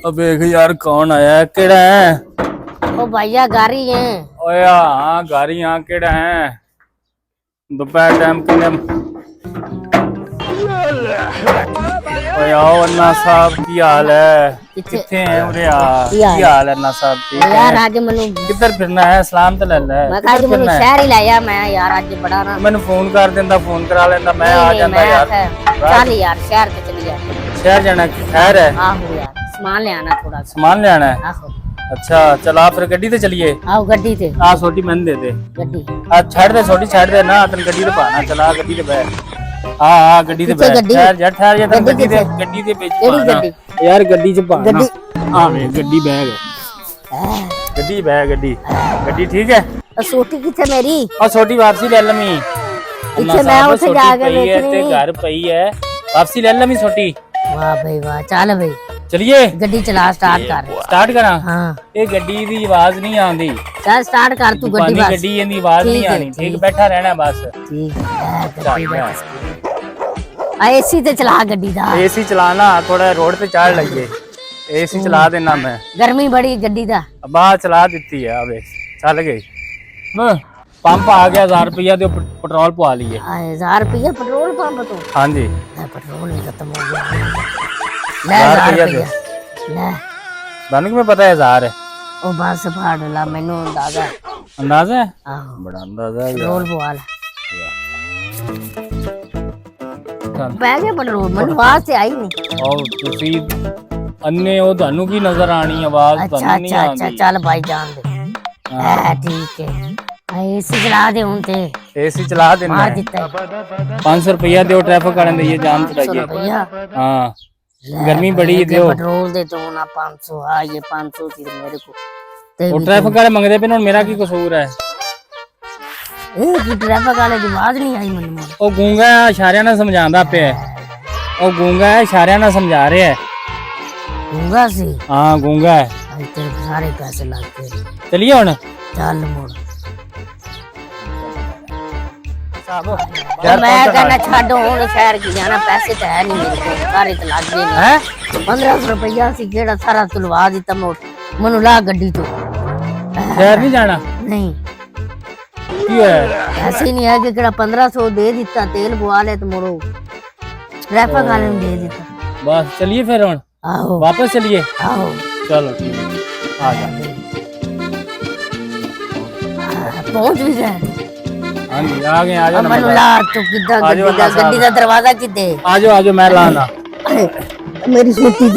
अब देख यार कौन आया है, केड़ा है? ओ भैया गाड़ी है। ओए हाँ गाड़ी यहाँ केड़ा है? दोपहर टाइम किने ओए आओ अन्ना साहब की हाल है? किथे हैं उरे यार? की हाल है अन्ना साहब? ठीक है यार आज मनु किधर फिरना है? सलाम तो ले ले। मैं आज मनु शहर ही लाया मैं यार आज बड़ा ना मैंने फोन कर देंदा, फोन करा लेंदा, मैं आ जांदा यार। चल यार शहर के चली जा। शहर जाना खैर है? आहो यार सामान ले आना थोड़ा सा। सामान ले आना है? आहो अच्छा चला फिर गड्डी ते चलिए। आओ गड्डी ते आ छोटी मैंने दे दे। गड्डी आ छड़ दे छोटी छड़ दे ना, तन गड्डी ते पाना। चला गड्डी ते बैठ। हां हां गड्डी ते बैठ। ठहर जा ठहर जा, तन गड्डी ते बेच पाना यार। गड्डी च पाना गड्डी। हां वे गड्डी बैग गड्डी बैग गड्डी गड्डी ठीक है। छोटी किथे मेरी? और छोटी वापसी ले लमी। इथे मैं उसे जाके देखनी है, घर पई है, वापसी ले लमी छोटी। वाह भाई वाह चल भाई चलिए गड्डी चला स्टार्ट कर। स्टार्ट करा? हां ये गड्डी दी आवाज नहीं आंदी। चल स्टार्ट कर तू गड्डी बस। गड्डी दी आवाज नहीं आनी। ठीक बैठा रहना बस। ठीक है आ एसी ते चला गड्डी दा। एसी चलाना थोड़ा रोड पे चढ़ लगे। एसी चला देना मैं। गर्मी बड़ी गड्डी दा। बाहर चला देती है। अब चल गई। पंप आ गया 1000 रुपया दे पेट्रोल पवा लिए। 1000 रुपया पेट्रोल पंप तो? हाँ जी पेट्रोल ही खत्म हो गया। ले 1000 रुपया ले दानिक में पता है 1000 है। ओ बस फाड़ ला मैनू अंदाजा है। अंदाजा है? आहो बड़ा अंदाजा है। पेट्रोल पवा ले। बैगे पेट्रोल मन वास्ते आई नहीं। और तुसी अन्ने ओ दानू की नजर आनी आवाज तो नहीं आंदी। अच्छा चल भाई जान दे। हां ठीक है एसी चला दे हुन ते। एसी चला देना मार है। देता 500 रुपया दो ट्रैफिक वाले ने ये जान चढ़ाइए। भैया हाँ गर्मी बड़ी दो। पेट्रोल दे दो ना 500। हां ये 500 थी मेरे को। वो ट्रैफिक वाले मंगदे पे ना, मेरा की कसूर है? की ट्रैफिक वाले की आवाज नहीं आई मन। ओ गूंगा इशारियां ना समझांदा पे। ओ गूंगा है इशारियां ना समझा रहे है। गूंगा से? हां गूंगा है। तेरे सारे पैसे लग गए। चलिए हुन चल मोड़। यार मैं कहना छाड़ो हुन शहर की जाना। पैसे तो है नहीं मेरे को, सारे तो लग गए हैं। 1500 रुपया सी केड़ा सारा तुलवा दिता मनु ला गड्डी तो। शहर नहीं जाना? नहीं क्यों है? ऐसे नहीं है कि केड़ा 1500 दे दिता तेल बुआ ले तो मोरो ट्रैफिक वाले ने दे दिता। बस चलिए फिर हुन। आओ वापस चलिए। आओ चलो ठीक है आ जा। पहुंच भी गए। हां जी आ गए। आ जाओ मनु ला तू किदा गड्डी दा दरवाजा किदे? आ जाओ मैं लाना। मेरी छोटी